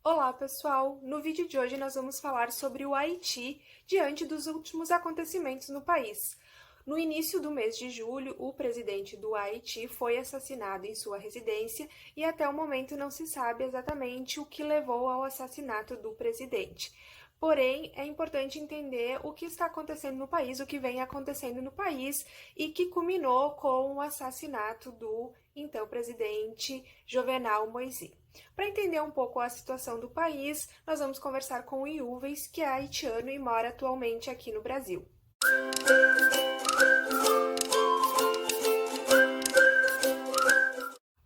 Olá, pessoal! No vídeo de hoje nós vamos falar sobre o Haiti diante dos últimos acontecimentos no país. No início do mês de julho, o presidente do Haiti foi assassinado em sua residência e até o momento não se sabe exatamente o que levou ao assassinato do presidente. Porém, é importante entender o que está acontecendo no país, o que vem acontecendo no país e que culminou com o assassinato do então presidente Jovenel Moïse. Para entender um pouco a situação do país, nós vamos conversar com o Iuvens, que é haitiano e mora atualmente aqui no Brasil.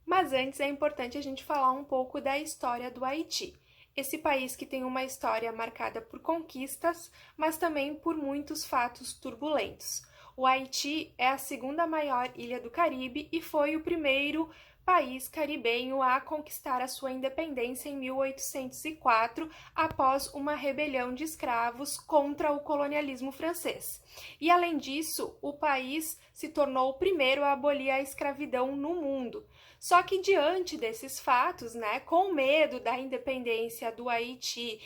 Mas antes é importante a gente falar um pouco da história do Haiti. Esse país que tem uma história marcada por conquistas, mas também por muitos fatos turbulentos. O Haiti é a segunda maior ilha do Caribe e foi o primeiro país caribenho a conquistar a sua independência em 1804, após uma rebelião de escravos contra o colonialismo francês. E além disso, o país se tornou o primeiro a abolir a escravidão no mundo. Só que diante desses fatos, com medo da independência do Haiti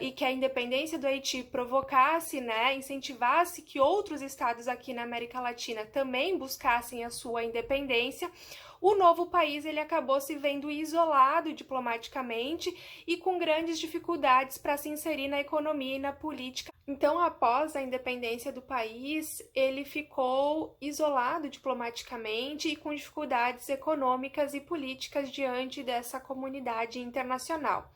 e que a independência do Haiti provocasse, incentivasse que outros estados aqui na América Latina também buscassem a sua independência, o novo país ele acabou se vendo isolado diplomaticamente e com grandes dificuldades para se inserir na economia e na política. Então, após a independência do país, ele ficou isolado diplomaticamente e com dificuldades econômicas e políticas diante dessa comunidade internacional.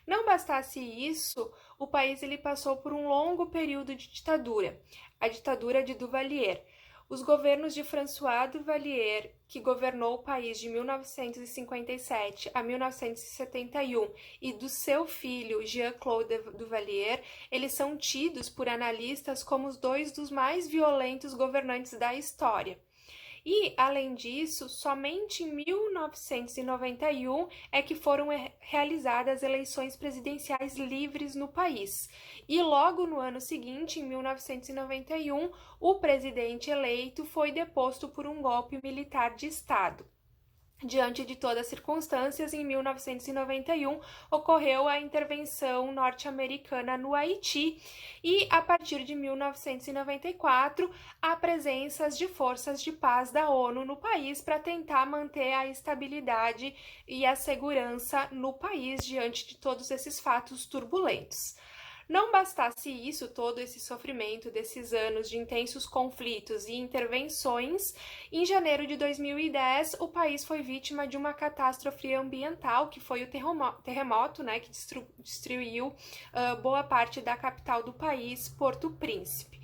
Não bastasse isso, o país ele passou por um longo período de ditadura, a ditadura de Duvalier. Os governos de François Duvalier, que governou o país de 1957 a 1971, e do seu filho Jean-Claude Duvalier, eles são tidos por analistas como os dois dos mais violentos governantes da história. E, além disso, somente em 1991 é que foram realizadas eleições presidenciais livres no país. E logo no ano seguinte, em 1991, o presidente eleito foi deposto por um golpe militar de Estado. Diante de todas as circunstâncias, em 1991 ocorreu a intervenção norte-americana no Haiti e, a partir de 1994, há presenças de forças de paz da ONU no país para tentar manter a estabilidade e a segurança no país diante de todos esses fatos turbulentos. Não bastasse isso, todo esse sofrimento desses anos de intensos conflitos e intervenções, em janeiro de 2010, o país foi vítima de uma catástrofe ambiental, que foi o terremoto, que destruiu boa parte da capital do país, Porto Príncipe.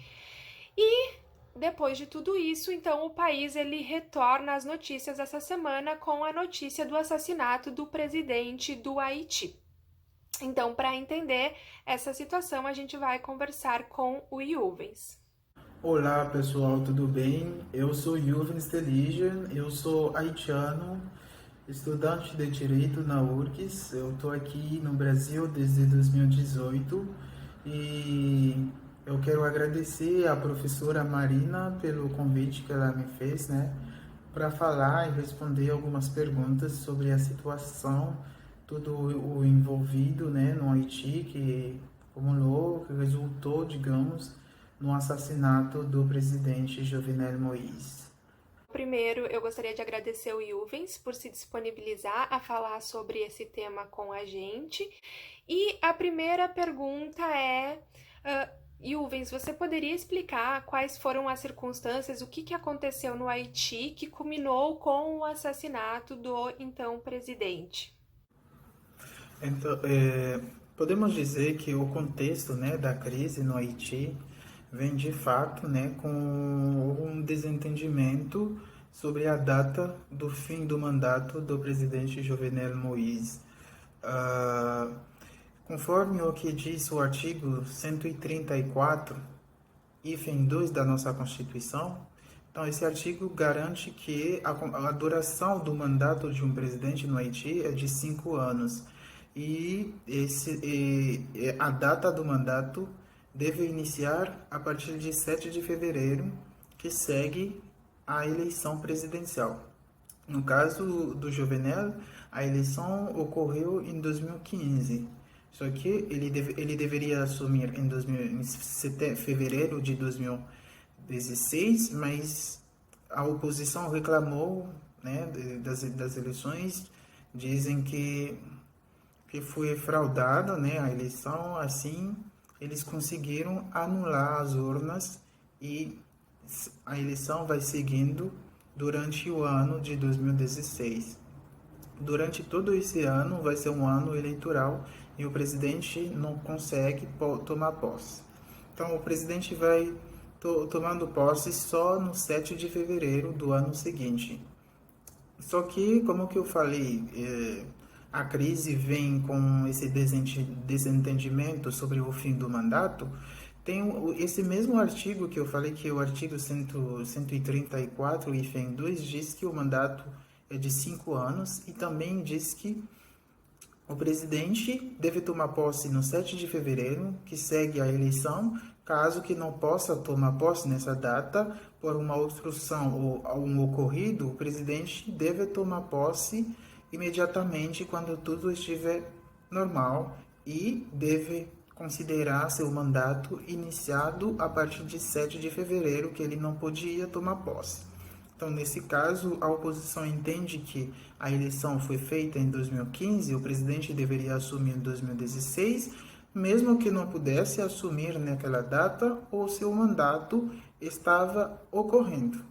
E depois de tudo isso, então, o país ele retorna às notícias essa semana com a notícia do assassinato do presidente do Haiti. Então, para entender essa situação, a gente vai conversar com o Iuvens. Olá pessoal, tudo bem? Eu sou Juvens Teligen, eu sou haitiano, estudante de Direito na URGS. Eu estou aqui no Brasil desde 2018 e eu quero agradecer à professora Marina pelo convite que ela me fez, para falar e responder algumas perguntas sobre a situação, tudo o envolvido, no Haiti, que acumulou, que resultou, digamos, no assassinato do presidente Jovenel Moïse. Primeiro, eu gostaria de agradecer o Iuvens por se disponibilizar a falar sobre esse tema com a gente. E a primeira pergunta é... Iuvens, você poderia explicar quais foram as circunstâncias, o que aconteceu no Haiti que culminou com o assassinato do então presidente? Então, podemos dizer que o contexto, da crise no Haiti vem de fato, com um desentendimento sobre a data do fim do mandato do presidente Jovenel Moïse. Conforme o que diz o artigo 134, hífen 2 da nossa Constituição, então esse artigo garante que a duração do mandato de um presidente no Haiti é de 5 anos. E a data do mandato deve iniciar a partir de 7 de fevereiro, que segue a eleição presidencial. No caso do Jovenel, A eleição ocorreu em 2015, só que ele deveria assumir em fevereiro de 2016, mas a oposição reclamou, né, das eleições, dizem que foi fraudada, né, a eleição, assim eles conseguiram anular as urnas e a eleição vai seguindo durante o ano de 2016. Durante todo esse ano vai ser um ano eleitoral e o presidente não consegue tomar posse. Então o presidente vai tomando posse só no 7 de fevereiro do ano seguinte. Só que, como que eu falei, a crise vem com esse desentendimento sobre o fim do mandato. Tem esse mesmo artigo que eu falei, que é o artigo 134, hífen 2, diz que o mandato é de 5 anos e também diz que o presidente deve tomar posse no 7 de fevereiro, que segue a eleição. Caso que não possa tomar posse nessa data, por uma obstrução ou um ocorrido, o presidente deve tomar posse imediatamente quando tudo estiver normal e deve considerar seu mandato iniciado a partir de 7 de fevereiro, que ele não podia tomar posse. Então, nesse caso, a oposição entende que a eleição foi feita em 2015, o presidente deveria assumir em 2016, mesmo que não pudesse assumir naquela data, ou seu mandato estava ocorrendo,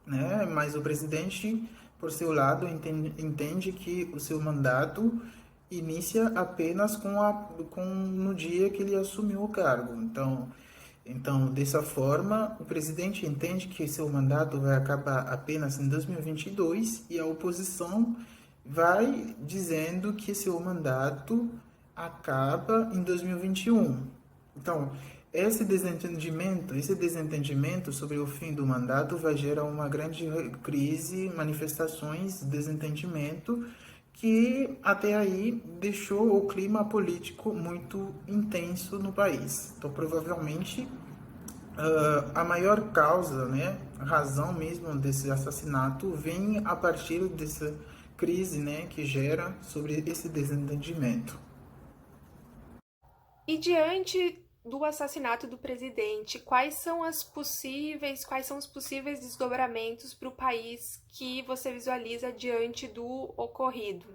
né? Mas o presidente, por seu lado, entende que o seu mandato inicia apenas no dia que ele assumiu o cargo. Então, dessa forma, o presidente entende que seu mandato vai acabar apenas em 2022 e a oposição vai dizendo que seu mandato acaba em 2021. Então, esse desentendimento sobre o fim do mandato vai gerar uma grande crise, manifestações, desentendimento, que até aí deixou o clima político muito intenso no país. Então, provavelmente, a maior causa, né, a razão mesmo desse assassinato vem a partir dessa crise, né, que gera sobre esse desentendimento. E diante do assassinato do presidente, quais são os possíveis desdobramentos para o país que você visualiza diante do ocorrido?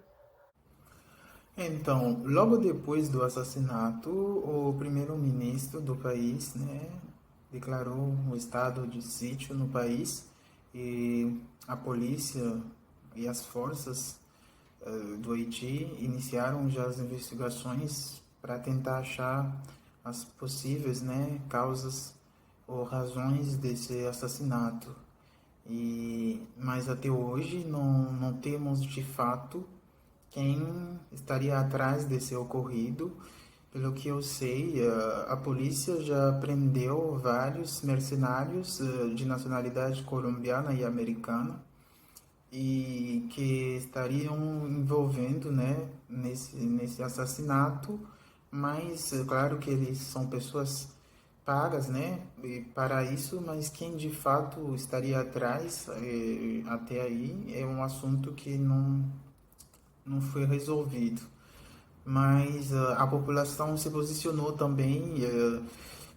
Então, logo depois do assassinato, o primeiro-ministro do país, né, declarou um estado de sítio no país e a polícia e as forças do Haiti iniciaram já as investigações para tentar achar as possíveis, né, causas ou razões desse assassinato. Mas até hoje não temos de fato quem estaria atrás desse ocorrido. Pelo que eu sei, a polícia já prendeu vários mercenários de nacionalidade colombiana e americana e que estariam envolvendo, né, nesse assassinato, mas é claro que eles são pessoas pagas, né, para isso, mas quem de fato estaria atrás até aí é um assunto que não foi resolvido. Mas a população se posicionou também,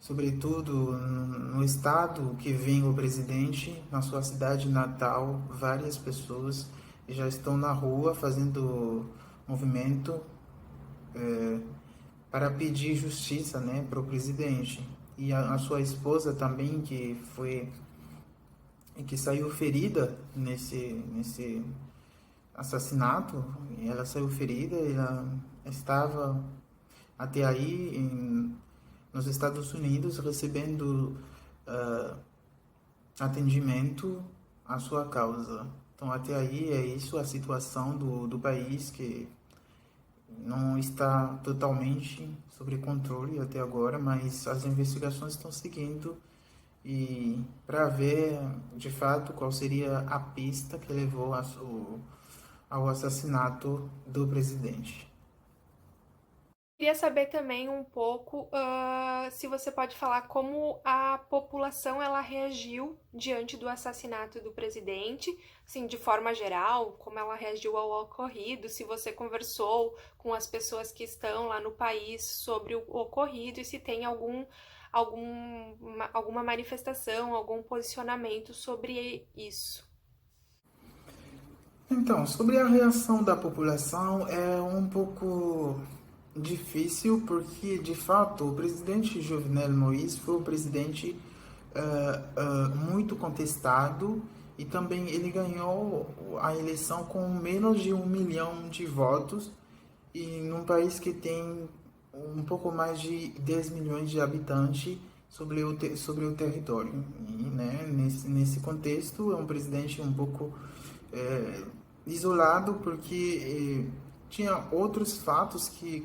sobretudo no estado que vem o presidente, na sua cidade natal, várias pessoas já estão na rua fazendo movimento para pedir justiça, né, para o presidente. E a sua esposa também, que saiu ferida nesse assassinato, ela saiu ferida, ela estava até aí nos Estados Unidos recebendo atendimento à sua causa. Então até aí é isso a situação do país, que não está totalmente sob controle até agora, mas as investigações estão seguindo e para ver de fato qual seria a pista que levou ao assassinato do presidente. Queria saber também um pouco, se você pode falar como a população ela reagiu diante do assassinato do presidente, assim, de forma geral, como ela reagiu ao ocorrido, se você conversou com as pessoas que estão lá no país sobre o ocorrido e se tem alguma manifestação, algum posicionamento sobre isso. Então, sobre a reação da população é um pouco difícil porque, de fato, o presidente Jovenel Moïse foi um presidente muito contestado e também ele ganhou a eleição com menos de 1 milhão de votos e num país que tem um pouco mais de 10 milhões de habitantes sobre o território. E, né, nesse contexto, é um presidente um pouco é, isolado, porque tinha outros fatos que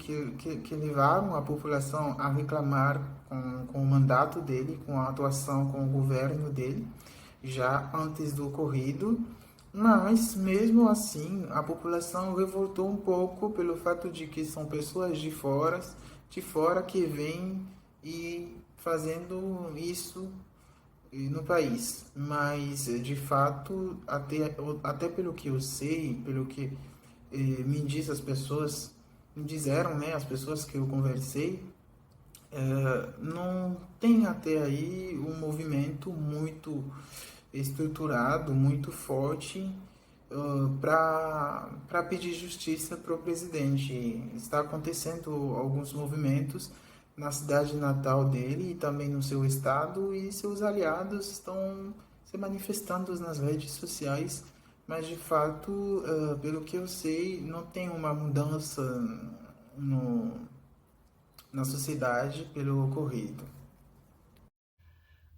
levaram a população a reclamar com o mandato dele, com a atuação com o governo dele, já antes do ocorrido. Mas, mesmo assim, a população revoltou um pouco pelo fato de que são pessoas de fora que vêm e fazendo isso no país. Mas, de fato, até pelo que eu sei, pelo que me diz as pessoas, me disseram, né, as pessoas que eu conversei, não tem até aí um movimento muito estruturado, muito forte para pedir justiça para o presidente. Está acontecendo alguns movimentos na cidade natal dele e também no seu estado, e seus aliados estão se manifestando nas redes sociais, mas de fato, pelo que eu sei, não tem uma mudança no, na sociedade pelo ocorrido.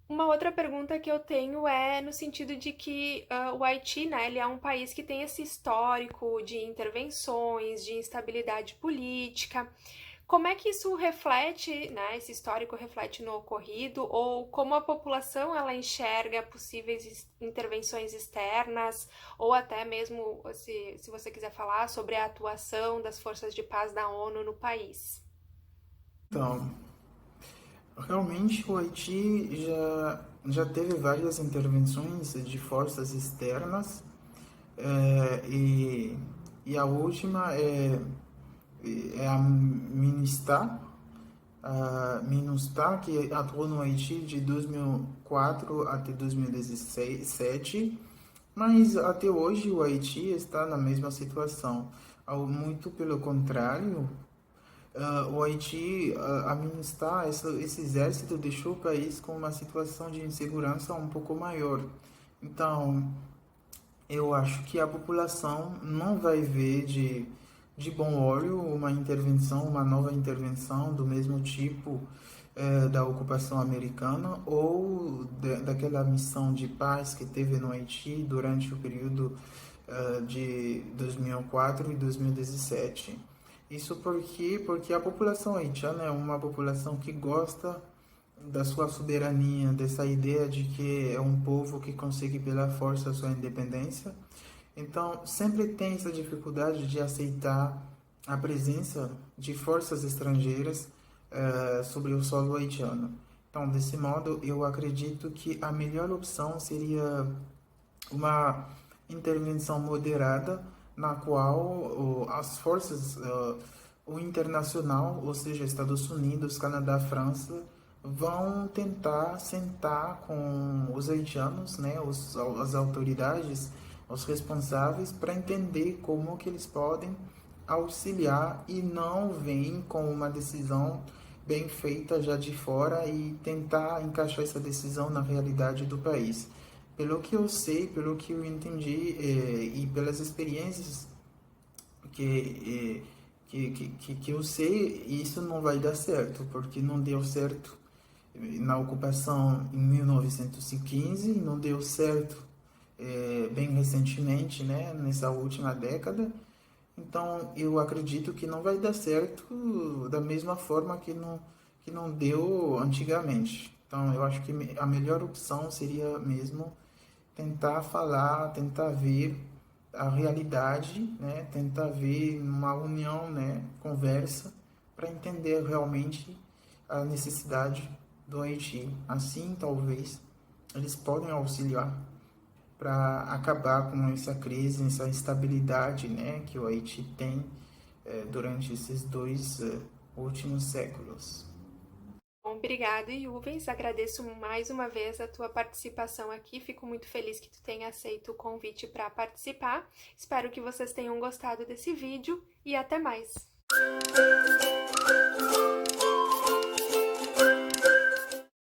Uma outra pergunta que eu tenho é no sentido de que o Haiti, né, ele é um país que tem esse histórico de intervenções, de instabilidade política. Como é que isso reflete, né, esse histórico reflete no ocorrido, ou como a população ela enxerga possíveis intervenções externas, ou até mesmo, se você quiser falar sobre a atuação das forças de paz da ONU no país? Então, realmente o Haiti já teve várias intervenções de forças externas, e, a última é a MINUSTAH, que atuou no Haiti de 2004 até 2017, mas até hoje o Haiti está na mesma situação. Muito pelo contrário, o Haiti, a MINUSTAH, esse exército deixou o país com uma situação de insegurança um pouco maior. Então, eu acho que a população não vai ver de bom olho uma intervenção, uma nova intervenção do mesmo tipo da ocupação americana ou daquela missão de paz que teve no Haiti durante o período de 2004 e 2017. Isso porque a população haitiana é uma população que gosta da sua soberania, dessa ideia de que é um povo que consegue pela força a sua independência. Então, sempre tem essa dificuldade de aceitar a presença de forças estrangeiras sobre o solo haitiano. Então, desse modo, eu acredito que a melhor opção seria uma intervenção moderada, na qual as forças, o internacional, ou seja, Estados Unidos, Canadá, França, vão tentar sentar com os haitianos, né, as autoridades, os responsáveis, para entender como que eles podem auxiliar e não vêm com uma decisão bem feita já de fora e tentar encaixar essa decisão na realidade do país. Pelo que eu sei, pelo que eu entendi e pelas experiências que, que eu sei, isso não vai dar certo, porque não deu certo na ocupação em 1915, não deu certo bem recentemente, né, nessa última década. Então, eu acredito que não vai dar certo da mesma forma que não deu antigamente. Então, eu acho que a melhor opção seria mesmo tentar falar, tentar ver a realidade, né? Tentar ver uma união, né? Conversa, para entender realmente a necessidade do Haiti. Assim, talvez, eles podem auxiliar para acabar com essa crise, essa instabilidade, né, que o Haiti tem durante esses dois últimos séculos. Bom, obrigada, Juvens. Agradeço mais uma vez a tua participação aqui. Fico muito feliz que tu tenha aceito o convite para participar. Espero que vocês tenham gostado desse vídeo e até mais!